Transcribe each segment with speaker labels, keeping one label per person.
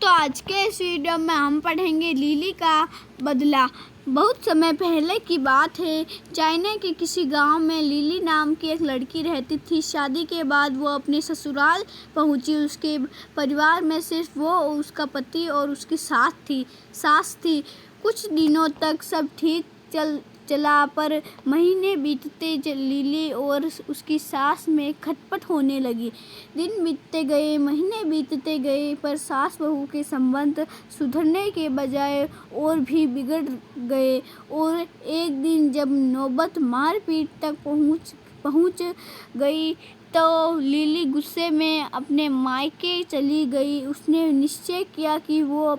Speaker 1: दोस्तों, आज के इस वीडियो में हम पढ़ेंगे लिली का बदला। बहुत समय पहले की बात है। चाइना के किसी गांव में लिली नाम की एक लड़की रहती थी। शादी के बाद वो अपने ससुराल पहुंची। उसके परिवार में सिर्फ वो, उसका पति और उसकी सास थी। कुछ दिनों तक सब ठीक चला, पर महीने बीतते लिली और उसकी सास में खटपट होने लगी। दिन बीतते गए, महीने बीतते गए, पर सास बहू के संबंध सुधरने के बजाय और भी बिगड़ गए। और एक दिन जब नौबत मारपीट तक पहुंच गई तो लिली गुस्से में अपने मायके चली गई। उसने निश्चय किया कि वो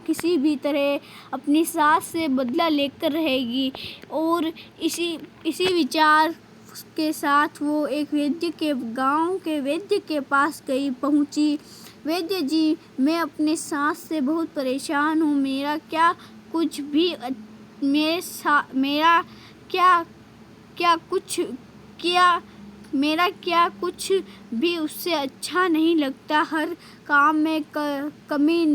Speaker 1: किसी भी तरह अपनी सास से बदला लेकर रहेगी। और इसी विचार के साथ वो एक गांव के वैद्य के पास पहुंची। वैद्य जी, मैं अपने सास से बहुत परेशान हूँ। मेरा क्या कुछ भी उससे अच्छा नहीं लगता। हर काम में कमी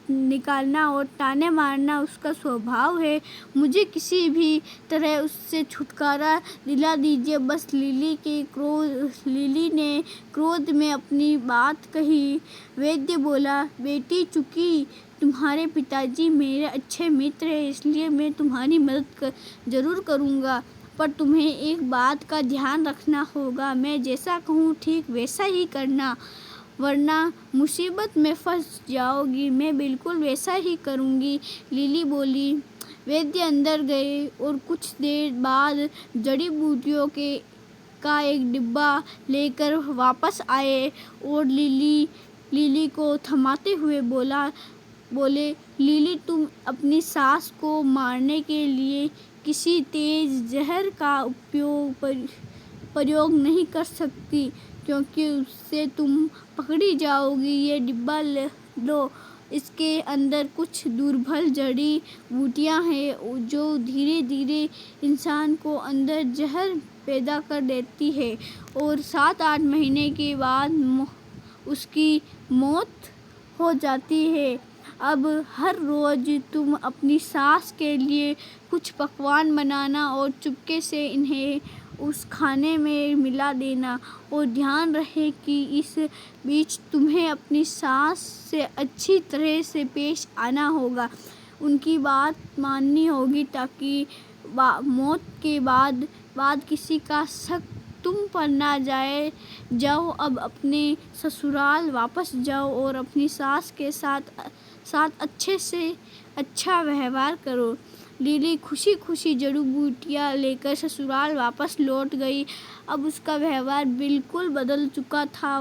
Speaker 1: निकालना और ताने मारना उसका स्वभाव है। मुझे किसी भी तरह उससे छुटकारा दिला दीजिए बस। लिली ने क्रोध में अपनी बात कही। वैद्य बोला, बेटी, चूंकि तुम्हारे पिताजी मेरे अच्छे मित्र हैं, इसलिए मैं तुम्हारी मदद जरूर करूँगा, पर तुम्हें एक बात का ध्यान रखना होगा। मैं जैसा कहूँ ठीक वैसा ही करना, वरना मुसीबत में फंस जाओगी। मैं बिल्कुल वैसा ही करूँगी, लिली बोली। वैद्य अंदर गए और कुछ देर बाद जड़ी बूटियों का एक डिब्बा लेकर वापस आए और लिली को थमाते हुए बोले, लिली, तुम अपनी सास को मारने के लिए किसी तेज जहर का प्रयोग नहीं कर सकती, क्योंकि उससे तुम पकड़ी जाओगी। ये डिब्बा लो, इसके अंदर कुछ दुर्बल जड़ी बूटियां हैं जो धीरे धीरे इंसान को अंदर जहर पैदा कर देती है और 7-8 महीने के बाद उसकी मौत हो जाती है। अब हर रोज तुम अपनी सास के लिए कुछ पकवान बनाना और चुपके से इन्हें उस खाने में मिला देना। और ध्यान रहे कि इस बीच तुम्हें अपनी सास से अच्छी तरह से पेश आना होगा। उनकी बात माननी होगी ताकि मौत के बाद किसी का शक तुम पर ना जाओ। अब अपने ससुराल वापस जाओ और अपनी सास के साथ अच्छे से अच्छा व्यवहार करो। लिली खुशी खुशी जड़ी बूटियां लेकर ससुराल वापस लौट गई। अब उसका व्यवहार बिल्कुल बदल चुका था।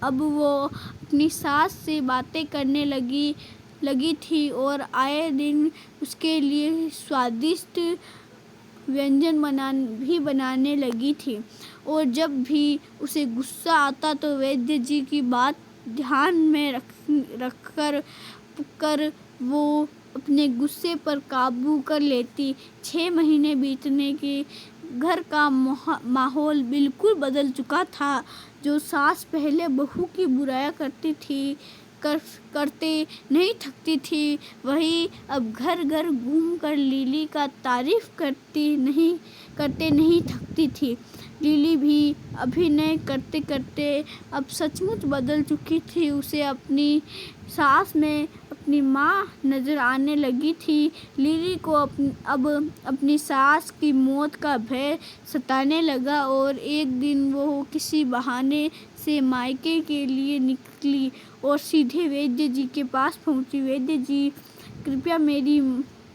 Speaker 1: अब वो अपनी सास से बातें करने लगी थी और आए दिन उसके लिए स्वादिष्ट व्यंजन बनाने लगी थी। और जब भी उसे गुस्सा आता तो वैद्य जी की बात ध्यान में रखकर वो अपने गुस्से पर काबू कर लेती। 6 महीने बीतने के घर का माहौल बिल्कुल बदल चुका था। जो सास पहले बहू की बुराई करते नहीं थकती थी, वही अब घर घर घूम कर लिली का तारीफ करते नहीं थकती थी। लिली भी अभिनय करते करते अब सचमुच बदल चुकी थी। उसे अपनी सास में अपनी माँ नजर आने लगी थी। लिली को अब अपनी सास की मौत का भय सताने लगा और एक दिन वो किसी बहाने से मायके के लिए निकली और सीधे वैद्य जी के पास पहुंची। वैद्य जी, कृपया मेरी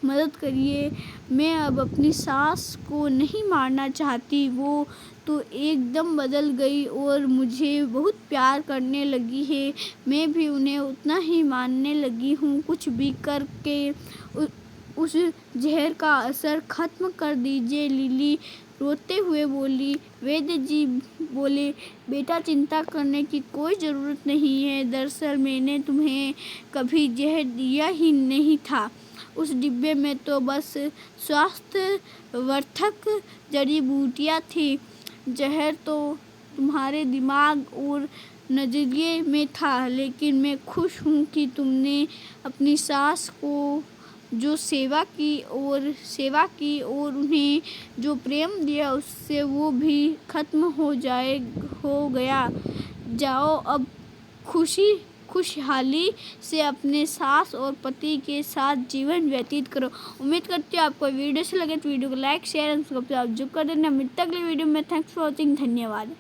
Speaker 1: मदद करिए। मैं अब अपनी सास को नहीं मारना चाहती। वो तो एकदम बदल गई और मुझे बहुत प्यार करने लगी है। मैं भी उन्हें उतना ही मानने लगी हूँ। कुछ भी करके उस जहर का असर खत्म कर दीजिए, लिली रोते हुए बोली। वैद्य जी बोले, बेटा, चिंता करने की कोई ज़रूरत नहीं है। दरअसल मैंने तुम्हें कभी जहर दिया ही नहीं था। उस डिब्बे में तो बस स्वास्थ्यवर्धक जड़ी बूटियाँ थी। जहर तो तुम्हारे दिमाग और नज़रिए में था, लेकिन मैं खुश हूँ कि तुमने अपनी सास को जो सेवा की और उन्हें जो प्रेम दिया उससे वो भी खत्म हो गया। जाओ अब खुशहाली से अपने सास और पति के साथ जीवन व्यतीत करो। उम्मीद करती हूँ आपको वीडियो से लगे तो वीडियो को लाइक शेयर एंड सब्सक्राइब जरूर कर देना। मिलते हैं अगली वीडियो में। Thanks for watching. धन्यवाद।